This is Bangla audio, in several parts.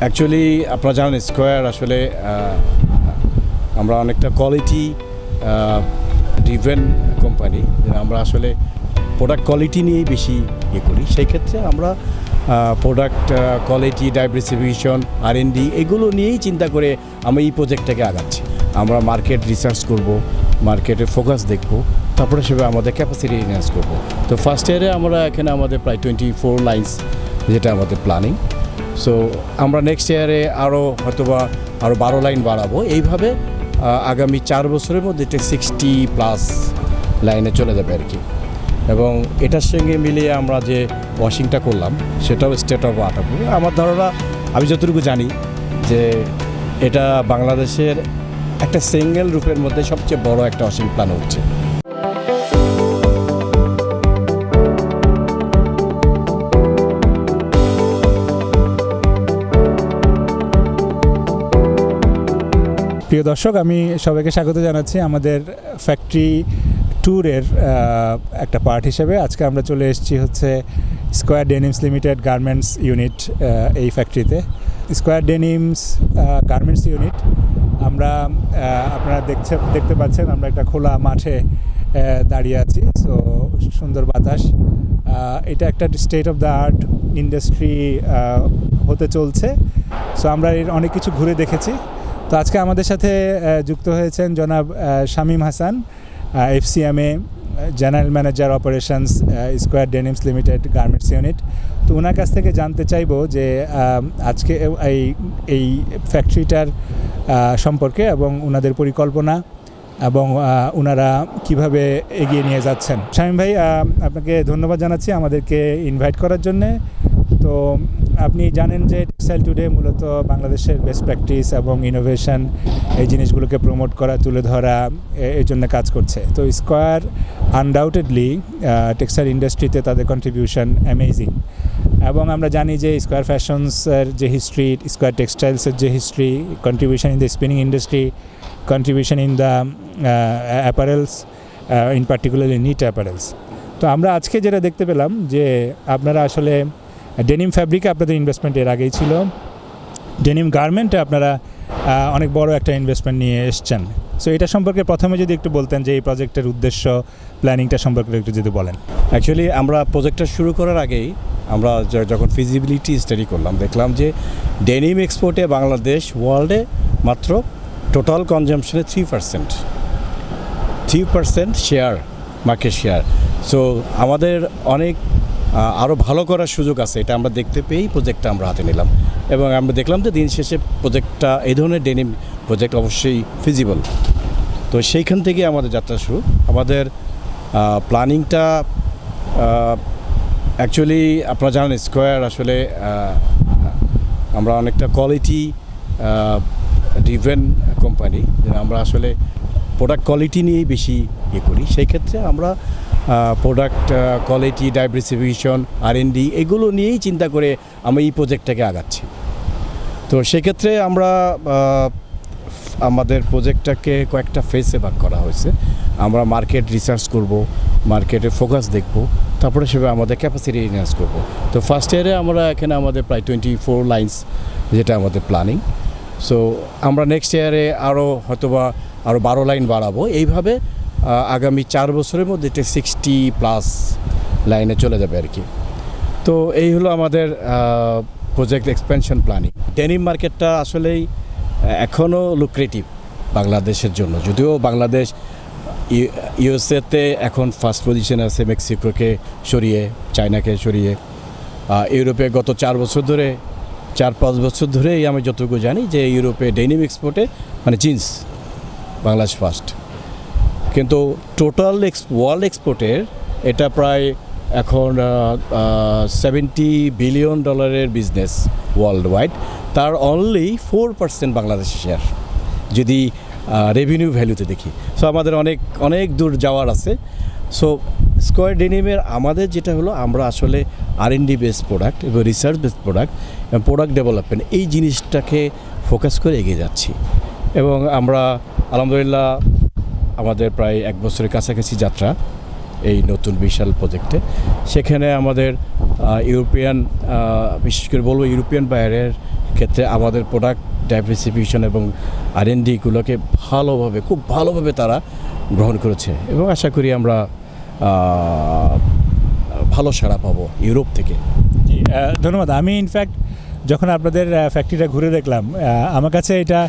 অ্যাকচুয়ালি আপনারা জানেন স্কোয়ার আসলে আমরা অনেকটা কোয়ালিটি ড্রিভেন কোম্পানি। আমরা আসলে প্রোডাক্ট কোয়ালিটি নিয়েই বেশি করি। সেই ক্ষেত্রে আমরা প্রোডাক্ট কোয়ালিটি, ডাইভার্সিফিকেশন, R&D এগুলো নিয়েই চিন্তা করে আমি এই প্রজেক্টটাকে আগাচ্ছি। আমরা মার্কেট রিসার্চ করব, মার্কেটের ফোকাস দেখব, তারপরে সেভাবে আমাদের ক্যাপাসিটি এনহ্যান্স করব। তো ফার্স্ট ইয়ারে আমরা এখানে আমাদের প্রায় 24 লাইন্স যেটা আমাদের প্ল্যানিং। সো আমরা নেক্সট ইয়ারে হয়তোবা আরও 12 লাইন বাড়াবো। এইভাবে আগামী 4 বছরের মধ্যে এটা 60+ লাইনে চলে যাবে আর কি। এবং এটার সঙ্গে মিলিয়ে আমরা যে ওয়াশিংটা করলাম সেটাও স্টেট অফ আর্ট হবে। আমার ধারণা, আমি যতটুকু জানি যে এটা বাংলাদেশের একটা সিঙ্গেল রূপের মধ্যে সবচেয়ে বড় একটা ওয়াশিং প্ল্যান হচ্ছে। প্রিয় দর্শক, আমি সবাইকে স্বাগত জানাচ্ছি আমাদের ফ্যাক্টরি ট্যুরের একটা পার্ট হিসেবে। আজকে আমরা চলে এসেছি হচ্ছে square denims limited garments unit এই ফ্যাক্টরিতে। স্কোয়ার ডেনিমস গার্মেন্টস ইউনিট আপনারা দেখতে পাচ্ছেন আমরা একটা খোলা মাঠে দাঁড়িয়ে আছি। সো সুন্দর বাতাস। এটা একটা state of the art industry হতে চলছে। সো আমরা এর অনেক কিছু ঘুরে দেখেছি। তো আজকে আমাদের সাথে যুক্ত হয়েছেন জনাব Shamim Hasan, FCMA general manager operations, square denims limited garments unit. তো ওনার কাছ থেকে জানতে চাইবো যে আজকে এই ফ্যাক্টরিটার সম্পর্কে এবং ওনাদের পরিকল্পনা এবং ওনারা কিভাবে এগিয়ে নিয়ে যাচ্ছেন। শামীম ভাই, আপনাকে ধন্যবাদ জানাচ্ছি আমাদেরকে ইনভাইট করার জন্যে। তো আপনি জানেন যে টেক্সটাইল টুডে মূলত বাংলাদেশের বেস্ট প্র্যাকটিস এবং ইনোভেশন এই জিনিসগুলোকে প্রমোট করা, তুলে ধরা, এই জন্য কাজ করছে। তো স্কোয়ার আনডাউটেডলি টেক্সটাইল ইন্ডাস্ট্রিতে তাদের কন্ট্রিবিউশন অ্যামেজিং। এবং আমরা জানি যে স্কোয়ার ফ্যাশনসের যে হিস্ট্রি, স্কোয়ার টেক্সটাইলসের যে history, contribution in the spinning industry, contribution in the apparels, in particularly knit apparels. তো আমরা আজকে যেটা দেখতে পেলাম যে আপনারা আসলে ডেনিম ফ্যাব্রিকে আপনাদের ইনভেস্টমেন্ট এর আগেই ছিল, ডেনিম গার্মেন্টে আপনারা অনেক বড় একটা ইনভেস্টমেন্ট নিয়ে এসছেন। সো এটা সম্পর্কে প্রথমে যদি একটু বলতেন যে এই প্রজেক্টের উদ্দেশ্য, প্ল্যানিংটা সম্পর্কে একটু যদি বলেন। অ্যাকচুয়ালি আমরা প্রজেক্টটা শুরু করার আগেই আমরা যখন ফিজিবিলিটি স্টাডি করলাম, দেখলাম যে ডেনিম এক্সপোর্টে বাংলাদেশ ওয়ার্ল্ডে মাত্র টোটাল কনজাম্পশনে 3% শেয়ার, মার্কেট শেয়ার। সো আমাদের অনেক আরও ভালো করার সুযোগ আছে। এটা আমরা দেখতে পেয়েই প্রজেক্টটা আমরা হাতে নিলাম এবং আমরা দেখলাম যে দিন শেষে প্রজেক্টটা, এই ধরনের ডেনিম প্রজেক্ট অবশ্যই ফিজিবল। তো সেইখান থেকে আমাদের যাত্রা শুরু। আমাদের প্ল্যানিংটা অ্যাকচুয়ালি আপনারা জানেন স্কোয়ার আসলে আমরা অনেকটা কোয়ালিটি ড্রিভেন কোম্পানি। আমরা আসলে প্রোডাক্ট কোয়ালিটি নিয়েই বেশি করি। সেই ক্ষেত্রে আমরা প্রোডাক্ট কোয়ালিটি, ডাইভার্সিফিকেশন, R&D এগুলো নিয়েই চিন্তা করে আমি এই প্রজেক্টটাকে আগাচ্ছি। তো সেক্ষেত্রে আমরা আমাদের প্রজেক্টটাকে কয়েকটা ফেজে ভাগ করা হয়েছে। আমরা মার্কেট রিসার্চ করব, মার্কেটের ফোকাস দেখব, তারপরে সেভাবে আমাদের ক্যাপাসিটি এনহ্যান্স করব। তো ফার্স্ট ইয়ারে আমরা এখানে আমাদের প্রায় 24 লাইন্স যেটা আমাদের প্ল্যানিং। সো আমরা নেক্সট ইয়ারে হয়তোবা আরও 12 লাইন বাড়াবো। এইভাবে আগামী 4 বছরের মধ্যে এটা 60+ লাইনে চলে যাবে আর কি। তো এই হলো আমাদের প্রজেক্ট এক্সপেনশন প্ল্যানিং। ডেনিম মার্কেটটা আসলেই এখনও লুক্রেটিভ বাংলাদেশের জন্য, যদিও বাংলাদেশ ইউএসএতে এখন ফার্স্ট পজিশনে আছে, মেক্সিকোকে সরিয়ে, চায়নাকে সরিয়ে। ইউরোপে গত 4-5 বছর ধরেই আমি যতটুকু জানি যে ইউরোপে ডেনিম এক্সপোর্টে মানে জিন্স বাংলাদেশ ফার্স্ট। কিন্তু টোটাল ওয়ার্ল্ড এক্সপোর্টের এটা প্রায় এখন $70 বিলিয়ন বিজনেস ওয়ার্ল্ড ওয়াইড। তার অনলি 4% বাংলাদেশের শেয়ার যদি রেভিনিউ ভ্যালুতে দেখি। সো আমাদের অনেক দূর যাওয়ার আছে। সো স্কোয়ার ডেনিমের আমাদের যেটা হলো, আমরা আসলে R&D বেসড প্রোডাক্ট এবং রিসার্চ বেসড প্রোডাক্ট এবং প্রোডাক্ট ডেভেলপমেন্ট এই জিনিসটাকে ফোকাস করে এগিয়ে যাচ্ছি। এবং আমরা আলহামদুলিল্লাহ আমাদের প্রায় 1 বছরের কাছাকাছি যাত্রা এই নতুন বিশাল প্রজেক্টে। সেখানে আমাদের ইউরোপিয়ান, বিশেষ করে বলবো ইউরোপিয়ান বাইরের ক্ষেত্রে আমাদের প্রোডাক্ট ডাইভার্সিফিকেশন এবং R&Dগুলোকে খুব ভালোভাবে তারা গ্রহণ করেছে এবং আশা করি আমরা ভালো সাড়া পাবো ইউরোপ থেকে। ধন্যবাদ। আমি ইনফ্যাক্ট যখন আপনাদের ফ্যাক্টরিটা ঘুরে দেখলাম, আমার কাছে এটা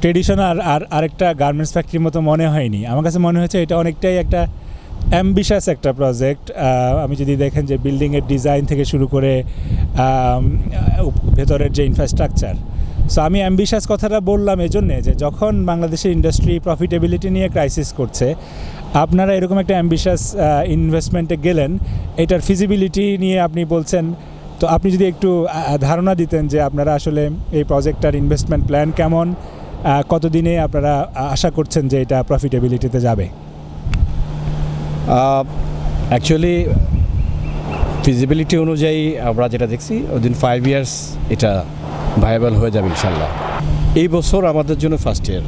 ট্রেডিশনাল আর আরেকটা গার্মেন্টস ফ্যাক্টরির মতো মনে হয়নি। আমার কাছে মনে হয়েছে এটা অনেকটাই একটা অ্যাম্বিশাস একটা প্রজেক্ট। আমি যদি দেখেন যে বিল্ডিংয়ের ডিজাইন থেকে শুরু করে ভেতরের যে ইনফ্রাস্ট্রাকচার, সো আমি অ্যাম্বিশাস কথাটা বললাম এজন্যে যে যখন বাংলাদেশের ইন্ডাস্ট্রি প্রফিটেবিলিটি নিয়ে ক্রাইসিস করছে, আপনারা এরকম একটা অ্যাম্বিশাস ইনভেস্টমেন্টে গেলেন, এটার ফিজিবিলিটি নিয়ে আপনি বলছেন। তো আপনি যদি একটু ধারণা দিতেন যে আপনারা আসলে এই প্রজেক্টটার ইনভেস্টমেন্ট প্ল্যান কেমন, কতদিনে আপনারা আশা করছেন যে এটা প্রফিটেবিলিটিতে যাবে? অ্যাকচুয়ালি ফিজিবিলিটি অনুযায়ী আমরা যেটা দেখছি ওদিন 5 ইয়ার্স এটা ভায়াবল হয়ে যাবে ইনশাল্লাহ। এই বছর আমাদের জন্য ফার্স্ট ইয়ার,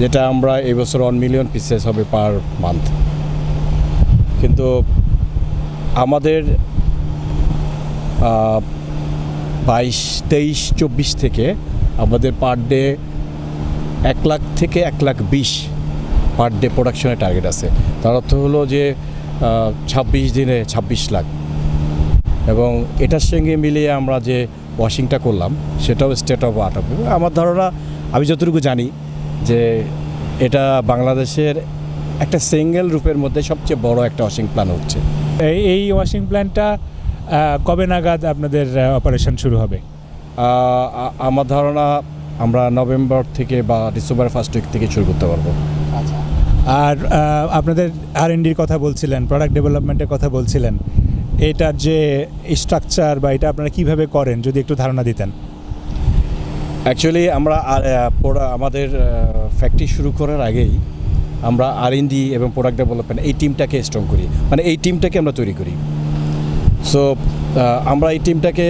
যেটা আমরা এই বছর 1 মিলিয়ন পিসেস হবে পার মান্থ। কিন্তু আমাদের 22, 23, 24 থেকে আমাদের পার ডে 1 লাখ থেকে 1,20,000 পার ডে প্রোডাকশনের টার্গেট আছে। তার অর্থ হলো যে 26 দিনে 26 লাখ। এবং এটার সঙ্গে মিলিয়ে আমরা যে ওয়াশিংটা করলাম সেটাও স্টেট অফ আর্ট। আমার ধারণা, আমি যতটুকু জানি যে এটা বাংলাদেশের একটা সিঙ্গেল রূপের মধ্যে সবচেয়ে বড় একটা ওয়াশিং প্ল্যান হচ্ছে। এই ওয়াশিং প্ল্যানটা কবে নাগাদ আপনাদের অপারেশন শুরু হবে? আমার ধারণা আমরা নভেম্বর থেকে বা ডিসেম্বর ফার্স্ট উইক থেকে শুরু করতে পারবো। আচ্ছা। আর আপনাদের R&Dর কথা বলছিলেন, প্রোডাক্ট ডেভেলপমেন্টের কথা বলছিলেন, এটার যে স্ট্রাকচার বা এটা আপনারা কীভাবে করেন যদি একটু ধারণা দিতেন। অ্যাকচুয়ালি আমরা আমাদের ফ্যাক্টরি শুরু করার আগেই আমরা R&D এবং প্রোডাক্ট ডেভেলপমেন্ট এই টিমটাকে স্ট্রং করি, মানে এই টিমটাকে আমরা তৈরি করি। সো আমরা এই টিমটাকে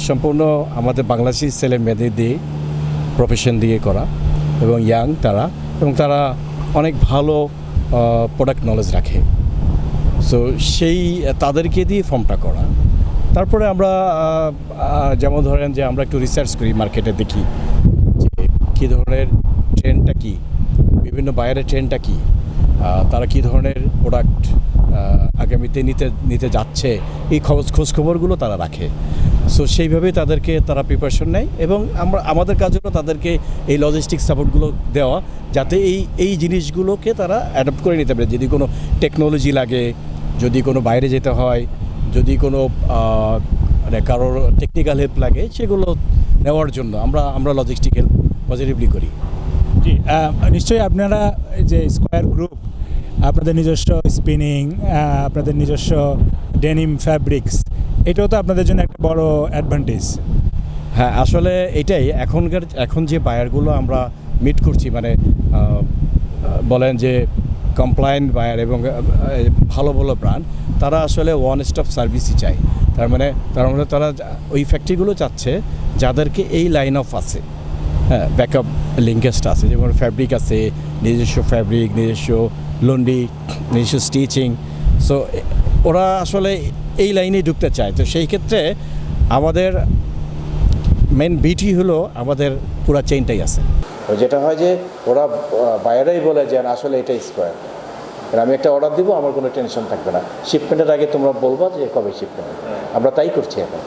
সম্পূর্ণ আমাদের বাংলাদেশি ছেলে মেয়েদের দিয়ে, প্রফেশন দিয়ে করা এবং ইয়াং তারা, এবং তারা অনেক ভালো প্রোডাক্ট নলেজ রাখে। সো সেই তাদেরকে দিয়ে ফর্মটা করা। তারপরে আমরা যেমন ধরেন যে আমরা একটু রিসার্চ করি, মার্কেটে দেখি যে কী ধরনের ট্রেন্ডটা কী, বিভিন্ন বায়ারের ট্রেন্ডটা কী, তারা কী ধরনের প্রোডাক্ট আগামীতে নিতে যাচ্ছে, এই খোঁজখবরগুলো তারা রাখে। সো সেইভাবেই তারা প্রিপারেশন নেয় এবং আমাদের কাজ হলো তাদেরকে এই লজিস্টিক সাপোর্টগুলো দেওয়া, যাতে এই জিনিসগুলোকে তারা অ্যাডপ্ট করে নিতে পারে। যদি কোনো টেকনোলজি লাগে, যদি কোনো বাইরে যেতে হয়, যদি কোনো মানে কারোর টেকনিক্যাল হেল্প লাগে, সেগুলো নেওয়ার জন্য আমরা লজিস্টিক হেল্প পজিটিভলি করি। জি, নিশ্চয়ই আপনারা যে স্কয়ার গ্রুপ, আপনাদের নিজস্ব স্পিনিং, আপনাদের নিজস্ব ডেনিম ফ্যাব্রিক্স, এটাও তো আপনাদের জন্য একটা বড় অ্যাডভান্টেজ। হ্যাঁ, আসলে এটাই এখন যে বায়ারগুলো আমরা মিট করছি, মানে বলেন যে কমপ্লায়েন্ট বায়ার এবং ভালো ভালো ব্র্যান্ড, তারা আসলে ওয়ান স্টপ সার্ভিসই চায়। তার মানে তারা ওই ফ্যাক্টরিগুলো চাচ্ছে যাদেরকে এই লাইন অফ আছে, হ্যাঁ, ব্যাকআপ লিঙ্কেজটা আছে, যেমন ফ্যাব্রিক আছে, নিজস্ব ফ্যাব্রিক, নিজস্ব লন্ড্রি, নিজস্ব স্টিচিং। সো ওরা আসলে এই লাইনে ঢুকতে চায়। তো সেই ক্ষেত্রে আমাদের মেন বিটি হলো আমাদের পুরা চেইনটাই আছে। যেটা হয় যে ওরা বাইরেই বলে যে আসলে এটা স্কয়ার, আমি একটা অর্ডার দিব, আমার কোনো টেনশন থাকবে না, শিপমেন্টের আগে তোমরা বলবা যে কবে শিপমেন্ট। আমরা তাই করছি এখন।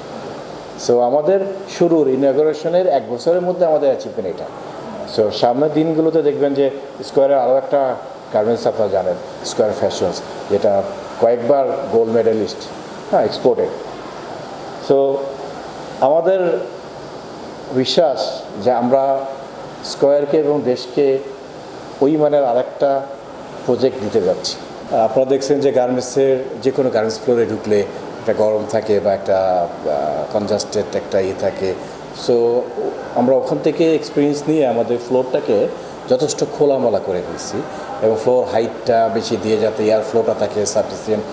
সো আমাদের শুরুর ইনঅগ্রেশনের 1 বছরের মধ্যে আমাদের অ্যাচিভমেন্ট এটা। সো সামনের দিনগুলোতে দেখবেন যে স্কয়ারের আরও একটা গার্মেন্টস আপনারা জানেন, স্কয়ার ফ্যাশনস, যেটা কয়েকবার গোল্ড মেডেলিস্ট, হ্যাঁ, এক্সপোর্টেড। সো আমাদের বিশ্বাস যে আমরা স্কয়ারকে এবং দেশকে ওই মানের আরেকটা প্রজেক্ট দিতে যাচ্ছি। আপনারা দেখছেন যে গার্মেন্টসের যে কোনো গার্মেন্টস ফ্লোরে ঢুকলে একটা গরম থাকে বা একটা কনজাস্টেড একটা থাকে। সো আমরা ওখান থেকে এক্সপিরিয়েন্স নিয়ে আমাদের ফ্লোরটাকে যথেষ্ট খোলামেলা করে ফেলছি এবং ফ্লোর হাইটটা বেশি দিয়ে যাতে এয়ার ফ্লোটা থাকে, সাফিসিয়েন্ট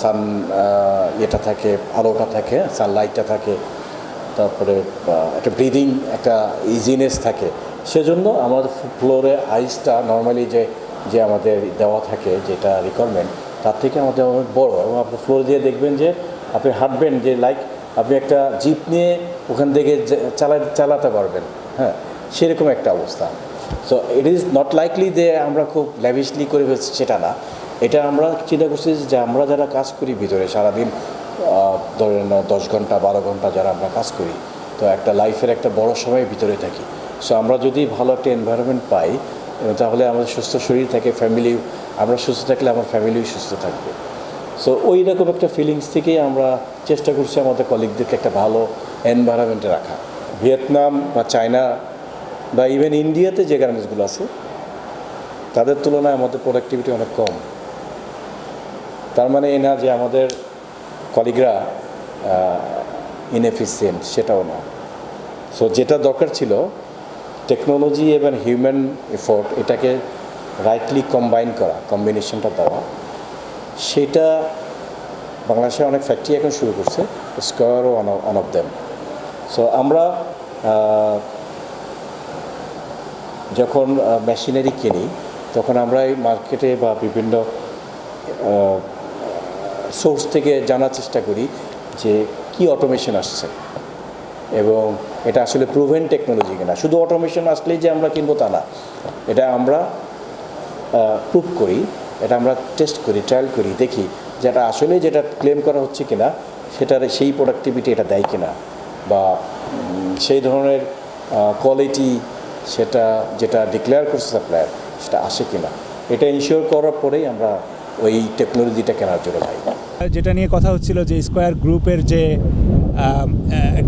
সান ইয়েটা থাকে, আলোটা থাকে, সানলাইটটা থাকে, তারপরে একটা ব্রিদিং একটা ইজিনেস থাকে। সেজন্য আমাদের ফ্লোরে আইসটা নর্মালি যে আমাদের দেওয়া থাকে, যেটা রিকোয়ারমেন্ট, তার থেকে আমাদের অনেক বড়। এবং আপনি ফ্লোর দিয়ে দেখবেন যে আপনি হাঁটবেন যে লাইক আপনি একটা জিপ নিয়ে ওখান থেকে চালাতে পারবেন, হ্যাঁ, সেরকম একটা অবস্থা। So it is not likely যে আমরা খুব ল্যাভিশলি করে ফেলছি, সেটা না। এটা আমরা চিন্তা করছি যে আমরা যারা কাজ করি ভিতরে সারাদিন, ধরেন 10 ঘন্টা 12 ঘন্টা যারা আমরা কাজ করি, তো একটা লাইফের একটা বড় সময় ভিতরে থাকি। সো আমরা যদি ভালো একটা এনভায়রনমেন্ট পাই, তাহলে আমাদের সুস্থ শরীর থাকে, ফ্যামিলি, আমরা সুস্থ থাকলে আমার ফ্যামিলিও সুস্থ থাকবে। সো ওই রকম একটা ফিলিংস থেকেই আমরা চেষ্টা করছি আমাদের কলিগদেরকে একটা ভালো এনভায়রনমেন্টে রাখা। ভিয়েতনাম বা চায়না বা ইভেন ইন্ডিয়াতে যে গার্মেন্টসগুলো আছে তাদের তুলনায় আমাদের প্রোডাক্টিভিটি অনেক কম। তার মানে এই না যে আমাদের কলিগরা ইনএফিসিয়েন্ট, সেটাও না। সো যেটা দরকার ছিল টেকনোলজি এবং হিউম্যান এফোর্ট, এটাকে রাইটলি কম্বাইন করা, কম্বিনেশনটা দেওয়া, সেটা বাংলাদেশে অনেক ফ্যাক্টরি এখন শুরু করছে, স্কয়ারও ওয়ান অফ দেম। সো আমরা যখন মেশিনারি কিনি তখন আমরা এই মার্কেটে বা বিভিন্ন সোর্স থেকে জানার চেষ্টা করি যে কি অটোমেশন আসছে এবং এটা আসলে প্রুভেন টেকনোলজি কিনা। শুধু অটোমেশন আসলেই যে আমরা কিনবো তা না, এটা আমরা প্রুভ করি, এটা আমরা টেস্ট করি, ট্রায়াল করি, দেখি যেটা আসলে যেটা ক্লেম করা হচ্ছে কিনা সেটার সেই প্রোডাক্টিভিটি এটা দেয় কিনা, বা সেই ধরনের কোয়ালিটি সেটা যেটা ডিক্লেয়ার করছে সাপ্লায়ার সেটা আসে কিনা, এটা ইনশিওর করার পরেই আমরা ওই টেকনোলজিটা কেনার জন্য যাই। যেটা নিয়ে কথা হচ্ছিল যে স্কয়ার গ্রুপের যে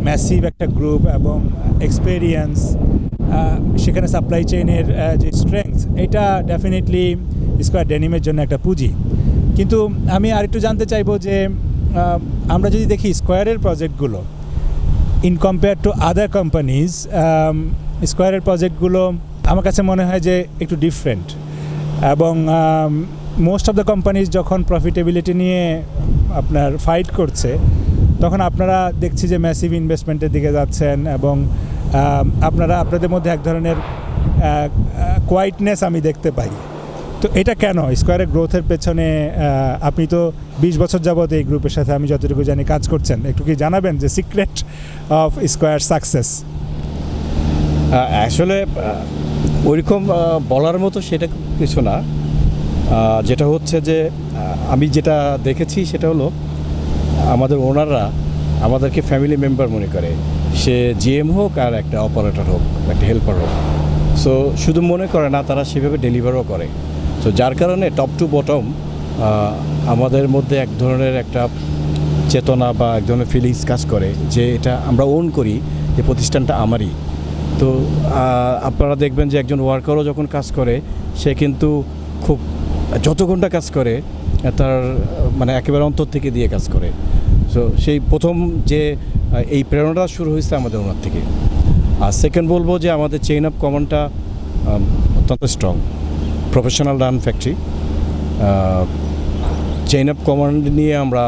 ম্যাসিভ একটা গ্রুপ এবং এক্সপেরিয়েন্স, সেখানে সাপ্লাই চেইনের যে স্ট্রেংথ, এটা ডেফিনেটলি স্কয়ার ডেনিমের জন্য একটা পুঁজি। কিন্তু আমি আরেকটু জানতে চাইবো যে আমরা যদি দেখি স্কয়ারের প্রজেক্টগুলো in compare to other companies, স্কয়ারের প্রজেক্টগুলো আমার কাছে মনে হয় যে একটু ডিফারেন্ট, এবং মোস্ট অফ দ্য কোম্পানিজ যখন প্রফিটেবিলিটি নিয়ে আপনার ফাইট করছে তখন আপনারা দেখছি যে ম্যাসিভ ইনভেস্টমেন্টের দিকে যাচ্ছেন, এবং আপনারা আপনাদের মধ্যে এক ধরনের কোয়াইটনেস আমি দেখতে পাই। তো এটা কেন? স্কয়ারের গ্রোথের পেছনে আপনি তো 20 বছর যাবত এই গ্রুপের সাথে আমি যতটুকু জানি কাজ করছেন, একটু কি জানাবেন যে সিক্রেট অফ স্কয়ার সাকসেস? আসলে ওইরকম বলার মতো সেটা কিছু না। যেটা হচ্ছে যে আমি যেটা দেখেছি সেটা হলো আমাদের ওনাররা আমাদেরকে ফ্যামিলি মেম্বার মনে করে, সে জিএম হোক আর একটা অপারেটর হোক, একটা হেল্পার হোক। সো শুধু মনে করে না, তারা সেভাবে ডেলিভারও করে। সো যার কারণে টপ টু বটম আমাদের মধ্যে এক ধরনের একটা চেতনা বা এক ধরনের ফিলিংস কাজ করে যে এটা আমরা ওন করি, যে প্রতিষ্ঠানটা আমারই। তো আপনারা দেখবেন যে একজন ওয়ার্কারও যখন কাজ করে সে কিন্তু খুব যত ঘন্টা কাজ করে তার মানে একেবারে অন্তর থেকে দিয়ে কাজ করে। সো সেই প্রথম যে এই প্রেরণাটা শুরু হয়েছে আমাদের ওনার থেকে। আর সেকেন্ড বলবো যে আমাদের চেইন অফ কমান্ডটা অত্যন্ত strong, professional run factory. Chain of command নিয়ে আমরা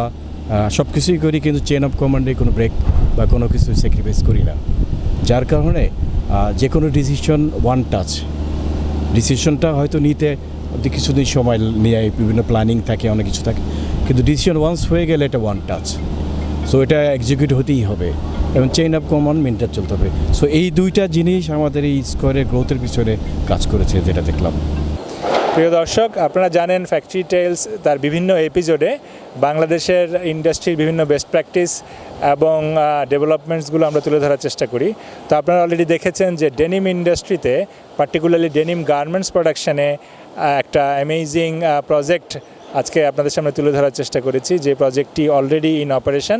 সব কিছুই করি, কিন্তু চেইন অফ কমান্ডে কোনো ব্রেক বা কোনো কিছু স্যাক্রিফাইস করি না। যার কারণে যে কোনো ডিসিশন ওয়ান টাচ, ডিসিশনটা হয়তো নিতে কিছুদিন সময় নিয়ে বিভিন্ন প্ল্যানিং থাকে, অনেক কিছু থাকে, কিন্তু ডিসিশন ওয়ান্স হয়ে গেলে এটা ওয়ান টাচ। সো এটা এক্সিকিউট হতেই হবে এবং চেইন অফ কমান্ড মেনটেন চলতে হবে। সো এই দুইটা জিনিস আমাদের এই স্কয়ারের গ্রোথের পিছনে কাজ করেছে, যেটা দেখলাম। প্রিয় দর্শক, আপনারা জানেন ফ্যাক্টরি টেলস তার বিভিন্ন এপিসোডে বাংলাদেশের ইন্ডাস্ট্রির বিভিন্ন বেস্ট প্র্যাকটিস এবং ডেভেলপমেন্টসগুলো আমরা তুলে ধরার চেষ্টা করি। তো আপনারা অলরেডি দেখেছেন যে ডেনিম ইন্ডাস্ট্রিতে, পার্টিকুলারলি ডেনিম গার্মেন্টস প্রোডাকশানে একটা অ্যামেজিং প্রজেক্ট আজকে আপনাদের সামনে তুলে ধরার চেষ্টা করেছি, যে প্রজেক্টটি অলরেডি ইন অপারেশন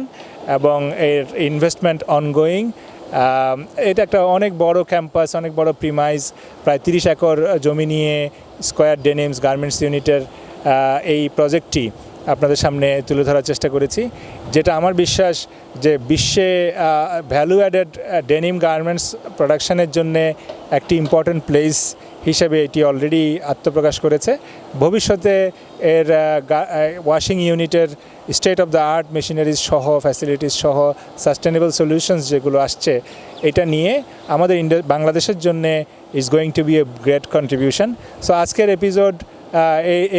এবং এর ইনভেস্টমেন্ট অনগোয়িং। এটা একটা অনেক বড় ক্যাম্পাস, অনেক বড় প্রিমাইজ, প্রায় 30 একর জমি নিয়ে স্কয়ার ডেনিমস গার্মেন্টস ইউনিটের এই প্রজেক্টটি আপনাদের সামনে তুলে ধরার চেষ্টা করেছি, যেটা আমার বিশ্বাস যে বিশ্বে ভ্যালু অ্যাডেড ডেনিম গার্মেন্টস প্রোডাকশানের জন্যে একটি ইম্পর্ট্যান্ট প্লেস হিসেবে এটি অলরেডি আত্মপ্রকাশ করেছে। ভবিষ্যতে এর ওয়াশিং ইউনিটের state of the art machineries সহ, ফ্যাসিলিটিস সহ, সাস্টেনেবল সলিউশনস যেগুলো আসছে, এটা নিয়ে আমাদের বাংলাদেশের জন্যে is going to be a great contribution. So আজকের এপিসোড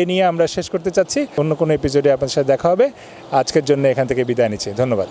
এ নিয়ে আমরা শেষ করতে চাচ্ছি। অন্য কোনো এপিসোডে আপনাদের সাথে দেখা হবে। আজকের জন্য এখান থেকে বিদায় নিচ্ছি। ধন্যবাদ।